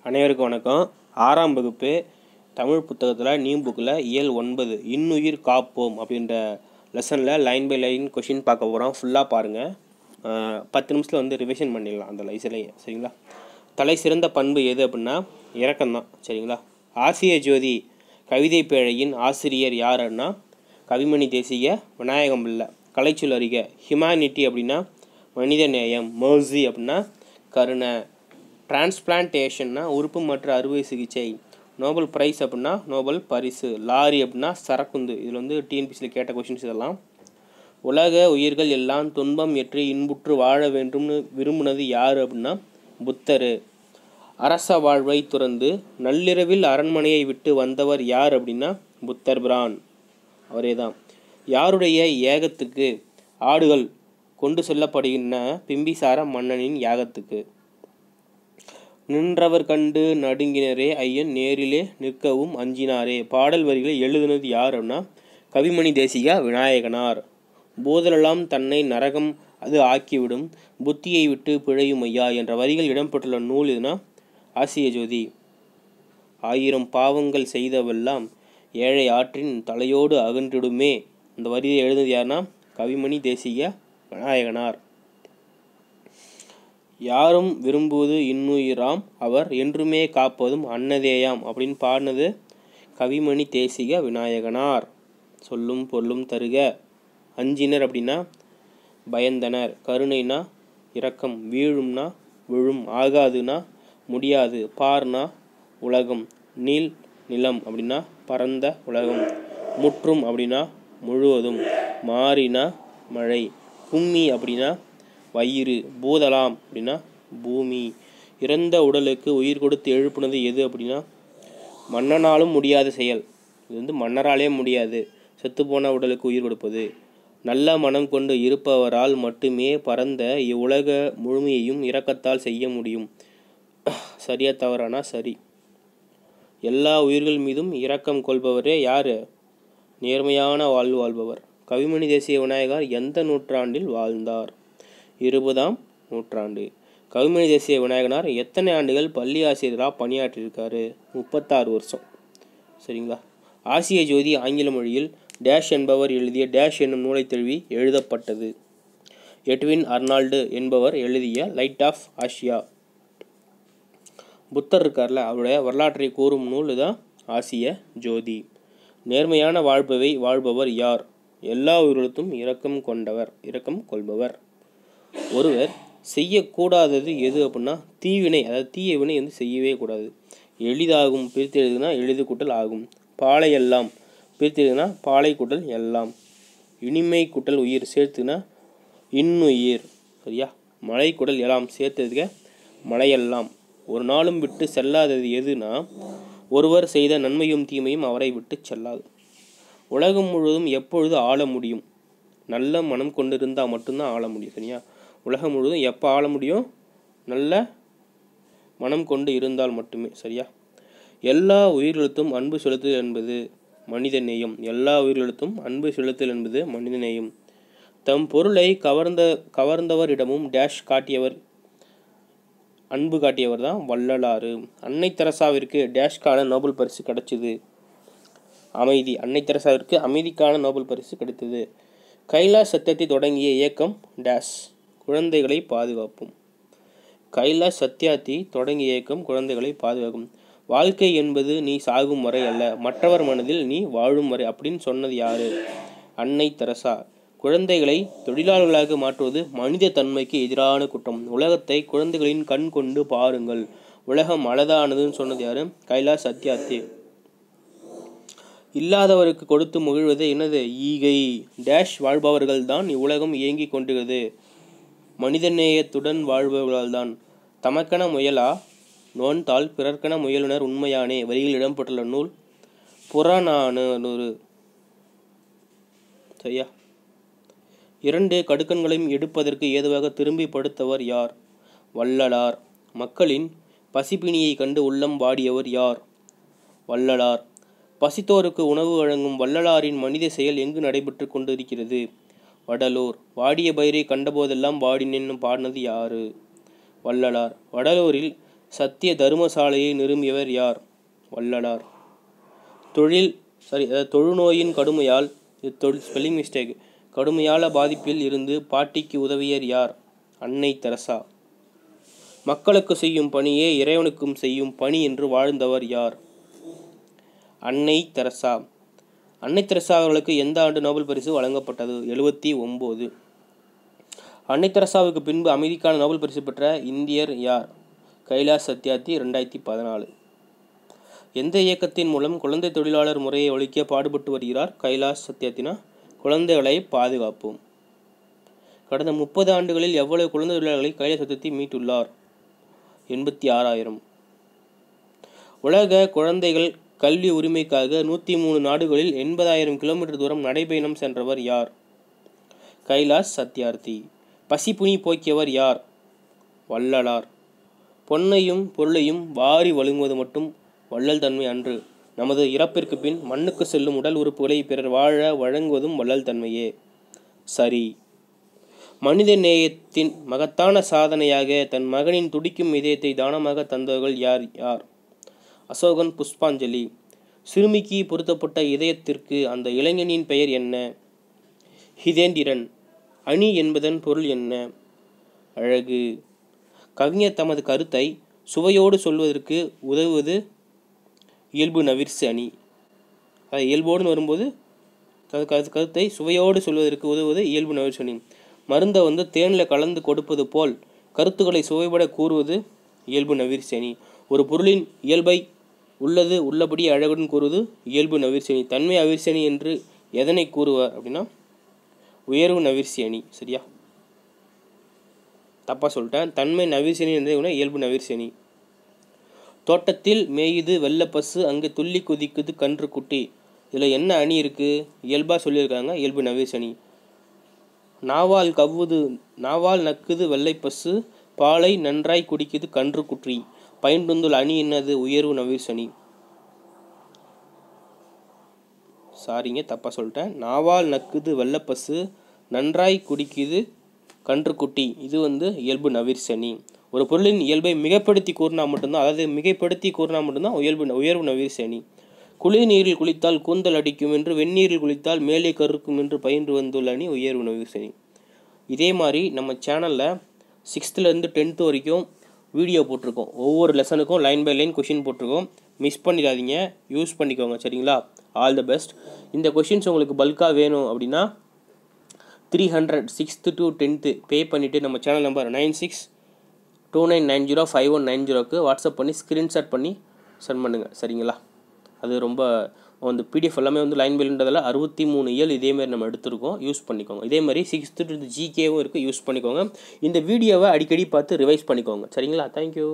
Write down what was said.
அனைவருக்கும் வணக்கம். 6ஆம் வகுப்பு தமிழ் புத்தகத்தில் நியூ புக்கில் இயல் 9 இன்னுயிர் காப்போம் அப்படின்ற லெசனில் லைன் பை லைன் கொஷின் பார்க்க போகிறோம். ஃபுல்லாக பாருங்கள். 10 நிமிஷத்தில் ரிவிஷன் பண்ணிடலாம் அந்த லைசிலேயே. சரிங்களா? தலை சிறந்த பண்பு எது அப்படின்னா இரக்கம்தான். சரிங்களா? ஆசிய ஜோதி கவிதை பேழையின் ஆசிரியர் யாருன்னா கவிமணி தேசிய விநாயகம் பிள்ளை. கலைச்சொல் அறிக. ஹியூமனிட்டி அப்படின்னா மனித நேயம். மர்சி அப்படின்னா கருணை. டிரான்ஸ்பிளான்டேஷன்னா உறுப்பு மற்ற அறுவை சிகிச்சை. நோபல் பிரைஸ் அப்படின்னா நோபல் பரிசு. லாரி அப்படின்னா சரக்குந்து. இதில் டிஎன்பிசியில் கேட்ட கொஷின்ஸ் இதெல்லாம். உலக உயிர்கள் எல்லாம் துன்பம் ஏற்று இன்புற்று வாழ வேண்டும்னு விரும்பினது யார் அப்படின்னா புத்தர். அரச வாழ்வை துறந்து நள்ளிரவில் அரண்மனையை விட்டு வந்தவர் யார் அப்படின்னா புத்தர் பிரான், அவரே தான். யாருடைய ஏகத்துக்கு ஆடுகள் கொண்டு செல்லப்படுகின்றன? பிம்பிசார மன்னனின் யாகத்துக்கு. நின்றவர் கண்டு நடுங்கினரே ஐயன் நேரிலே நிற்கவும் அஞ்சினாரே. பாடல் வரிகளை எழுதுனது யார் அப்படின்னா கவிமணி தேசிக விநாயகனார். போதலெல்லாம் தன்னை நரகம் அது ஆக்கிவிடும், புத்தியை விட்டு பிழையும் ஐயா என்ற வரிகள் இடம்பெற்றுள்ள நூல் எதுனா ஆசிய ஜோதி. 1000 பாவங்கள் செய்தவெல்லாம் ஏழை ஆற்றின் தலையோடு அகன்றிடுமே. அந்த வரியை எழுதுனது யாருன்னா கவிமணி தேசிக விநாயகனார். யாரும் விரும்புவது இன்னுயிராம், அவர் என்றுமே காப்பதும் அன்னதேயாம் அப்படின்னு பாடினது கவிமணி தேசிக விநாயகனார். சொல்லும் பொருளும் தருக. அஞ்சினர் அப்படின்னா பயந்தனர். கருணைனா இரக்கம். வீழும்னா விழும். ஆகாதுன்னா முடியாது. பார்னா உலகம். நீல் நிலம் அப்படின்னா பரந்த உலகம். முற்றும் அப்படின்னா முழுவதும். மாறினா மழை. கும்மி அப்படின்னா வயிறு. பூதலாம் அப்படின்னா பூமி. இறந்த உடலுக்கு உயிர் கொடுத்து எழுப்புனது எது அப்படின்னா மன்னனாலும் முடியாத செயல். இது மன்னராலே முடியாது, செத்துப்போன உடலுக்கு உயிர் கொடுப்பது. நல்ல மனம் கொண்டு இருப்பவரால் மட்டுமே பரந்த இவ்வுலக முழுமையையும் இரக்கத்தால் செய்ய முடியும். சரியா தவறானா சரி. எல்லா உயிர்கள் மீதும் இரக்கம் கொள்பவரே யாரு? நேர்மையான வாழ்வு வாழ்பவர். கவிமணி தேசிய விநாயகர் எந்த நூற்றாண்டில் வாழ்ந்தார்? 20ஆம் நூற்றாண்டு. கவிமணி தேசிய விநாயகனார் எத்தனை ஆண்டுகள் பள்ளி ஆசிரியராக பணியாற்றியிருக்காரு? 36 வருஷம். சரிங்களா? ஆசிய ஜோதி ஆங்கில மொழியில் டேஷ் என்பவர் எழுதிய டேஷ் என்னும் நூலை தழுவி எழுதப்பட்டது. எட்வின் அர்னால்டு என்பவர் எழுதிய லைட் ஆஃப் ஆசியா. புத்தர் இருக்கார்ல, அவருடைய வரலாற்றை கூறும் நூல் தான் ஆசிய ஜோதி. நேர்மையான வாழ்பவை வாழ்பவர் யார்? எல்லா உயிர்களுக்கும் இரக்கம் கொள்பவர். ஒருவர் செய்யக்கூடாதது எது அப்படின்னா தீவினை, அதாவது தீய வினை செய்யவே கூடாது. எளிதாகும் பிரித்து எழுதுனா எளிது கூட்டல் ஆகும். பாலை எல்லாம் பிரித்து எழுதுனா பாலை கூட்டல் எல்லாம். இனிமை கூட்டல் உயிர் சேர்த்துனா இன்னுயிர். சரியா? மழை கூட்டல் எல்லாம் சேர்த்ததுக்க மழையெல்லாம். ஒரு நாளும் விட்டு செல்லாதது எதுனா ஒருவர் செய்த நன்மையும் தீமையும் அவரை விட்டு செல்லாது. உலகம் முழுவதும் எப்பொழுது ஆள முடியும்? நல்ல மனம் கொண்டிருந்தால் மட்டும்தான் ஆள முடியும். சரியா? உலகம் முழுவதும் எப்போ ஆள முடியும்? நல்ல மனம் கொண்டு இருந்தால் மட்டுமே. சரியா? எல்லா உயிர்களுக்கும் அன்பு செலுத்துதல் என்பது மனித நேயம். எல்லா உயிர்களுக்கும் அன்பு செலுத்துதல் என்பது மனித நேயம். தம் பொருளை கவர்ந்தவரிடமும் டேஷ் காட்டியவர் அன்பு காட்டியவர் தான் வள்ளலாறு. அன்னை தெரசாவிற்கு டேஷ்கான நோபல் பரிசு கிடைச்சிது. அமைதி. அன்னை தெரசாவிற்கு அமைதிக்கான நோபல் பரிசு கிடைத்தது. கைலாஷ் சத்தியத்தை தொடங்கிய இயக்கம் டேஷ் குழந்தைகளை பாதுகாப்பும். கைலாஷ் சத்தியாத்தி தொடங்கிய இயக்கம் குழந்தைகளை பாதுகாக்கும். வாழ்க்கை என்பது நீ சாகும் வரை அல்ல, மற்றவர் மனதில் நீ வாழும் வரை அப்படின்னு சொன்னது யாரு? அன்னை தெரசா. குழந்தைகளை தொழிலாளர்களாக மாற்றுவது மனித தன்மைக்கு எதிரான குற்றம். உலகத்தை குழந்தைகளின் கண் கொண்டு பாருங்கள், உலகம் அழகானதுன்னு சொன்னது யாரு? கைலாஷ் சத்தியாத்தி. இல்லாதவருக்கு கொடுத்து மகிழ்வது என்னது? ஈகை. டேஷ் வாழ்பவர்கள் தான் இவ்வுலகம் இயங்கி கொண்டிருக்கிறது. மனிதநேயத்துடன் வாழ்பவர்களால் தான். தமக்கென முயலா நோன்தால் பிறர்க்கென முயலுனர் உண்மையானே வரியில் இடம்பெற்றுள்ள நூல் புறநானூறு. சரியா? 2 கடுக்கன்களையும் எடுப்பதற்கு ஏதுவாக திரும்பி படுத்தவர் யார்? வள்ளலார். மக்களின் பசிப்பிணியை கண்டு உள்ளம் வாடியவர் யார்? வள்ளலார். பசித்தோருக்கு உணவு வழங்கும் வள்ளலாரின் மனித செயல் எங்கு நடைபெற்று கொண்டிருக்கிறது? வடலூர். வாடிய பயிரை கண்டபோதெல்லாம் வாடினேன்னு பாடினது யாரு? வள்ளலார். வடலூரில் சத்திய தர்மசாலையை நிறுவியவர் யார்? வள்ளலார். தொழுநோயின் கடுமையால் ஸ்பெல்லிங் மிஸ்டேக் கடுமையால பாதிப்பில் இருந்து பாட்டிக்கு உதவியர் யார்? அன்னை தெரசா. மக்களுக்கு செய்யும் பணியே இறைவனுக்கும் செய்யும் பணி என்று வாழ்ந்தவர் யார்? அன்னை தெரசா. அன்னை தெரசா அவர்களுக்கு எந்த ஆண்டு நோபல் பரிசு வழங்கப்பட்டது? 79. அன்னை தெரசாவுக்கு பின்பு அமைதிக்கான நோபல் பரிசு பெற்ற இந்தியர் யார்? கைலாஷ் சத்யார்த்தி 2014. எந்த இயக்கத்தின் மூலம் குழந்தை தொழிலாளர் முறையை ஒழிக்க பாடுபட்டு வருகிறார்? கைலாஷ் சத்யார்த்தினா குழந்தைகளை பாதுகாப்போம். கடந்த 30 ஆண்டுகளில் எவ்வளவு குழந்தை தொழிலாளர்களை கைலாஷ் சத்யார்த்தி மீட்டுள்ளார்? 86,000. உலக குழந்தைகள் கல்வி உரிமைக்காக 103 நாடுகளில் 80,000 கிலோமீட்டர் தூரம் நடைபயணம் சென்றவர் யார்? கைலாஷ் சத்யார்த்தி. பசிப்புனி போக்கியவர் யார்? வள்ளலார். பொன்னையும் பொருளையும் வாரி வழங்குவது மட்டும் வள்ளல் தன்மை அன்று. நமது இறப்பிற்கு பின் மண்ணுக்கு செல்லும் உடல் உறுப்புகளை பிறர் வாழ வழங்குவதும் வள்ளல் தன்மையே. சரி. மனித நேயத்தின் மகத்தான சாதனையாக தன் மகனின் துடிக்கும் இதயத்தை தானமாக தந்தவர்கள் யார்? அசோகன் புஷ்பாஞ்சலி. சிறுமிக்கு பொருத்தப்பட்ட இதயத்திற்கு அந்த இளைஞனின் பெயர் என்ன? ஹிதேந்திரன். அணி என்பதன் பொருள் என்ன? அழகு. கவிஞர் தமது கருத்தை சுவையோடு சொல்வதற்கு உதவுவது இயல்பு நவிர்சு அணி. இயல்போடு வரும்போது கருத்தை சுவையோடு சொல்வதற்கு உதவுவது இயல்பு நவிர்சு அணி. மருந்தை தேனில் கலந்து கொடுப்பது போல் கருத்துக்களை சுவைபட கூறுவது இயல்பு நவிர்சு அணி. ஒரு பொருளின் இயல்பை உள்ளபடி அழகுடன் கூறுவது இயல்பு நவிர்சு அணி. தன்மை அவிர்சு அணி என்று எதனை கூறுவார் அப்படின்னா உயர்வு நவிர்சி அணி. சரியா? தப்பா சொல்லிட்டேன். தன்மை நவிர்சி அணி என்ற இயல்பு நவிர்சி அணி. தோட்டத்தில் மேயுது வெள்ளப்பசு அங்கே துள்ளி குதிக்குது கன்று குட்டி. இதில் என்ன அணி இருக்கு? இயல்பா சொல்லியிருக்காங்க இயல்பு நவிர்சி அணி. நாவால் நக்குது வெள்ளைப்பசு பாலை நன்றாய் குடிக்குது கன்று குற்றி. பயின்றுந்துள்ள அணி என்னது? உயர்வு நவிர்சி அணி. சாரிங்க, தப்பா சொல்லிட்டேன். நாவால் நக்குது வெள்ளப்பசு நன்றாய் குடிக்குது கன்றுக்குட்டி. இது இயல்பு நவிர்சி அணி. ஒரு பொருளின் இயல்பை மிகைப்படுத்தி கூறினா மட்டும்தான் உயர்வு நவிர்சி அணி. குளிர் நீரில் குளித்தால் கூந்தல் அடிக்கும் என்று வெந்நீரில் குளித்தால் மேலே கருக்கும் என்று பயின்று வந்துள்ள அணி உயர்வு நவிர்சி அணி. இதே மாதிரி நம்ம சேனலில் 6th 10th வரைக்கும் வீடியோ போட்டிருக்கோம். ஒவ்வொரு லெசனுக்கும் லைன் பை லைன் கொஷின் போட்டிருக்கோம். மிஸ் பண்ணிடாதீங்க, யூஸ் பண்ணிக்கோங்க. சரிங்களா? All the best. இந்த கொஷின்ஸ் உங்களுக்கு பல்காக வேணும் அப்படின்னா 300 6th to 10th பே பண்ணிவிட்டு நம்ம சேனல் நம்பர் 9629905190க்கு வாட்ஸ்அப் பண்ணி ஸ்க்ரீன்ஷாட் பண்ணி சென்ட் பண்ணுங்கள். சரிங்களா? அது ரொம்ப பிடிஎஃப் எல்லாமே லைன் பைன்றதில் 63 இயல் இதேமாரி நம்ம எடுத்துருக்கோம். யூஸ் பண்ணிக்கோங்க. இதே மாதிரி 6th to GKவும் இருக்குது, யூஸ் பண்ணிக்கோங்க. இந்த வீடியோவை அடிக்கடி பார்த்து ரிவைஸ் பண்ணிக்கோங்க. சரிங்களா? தேங்க்யூ.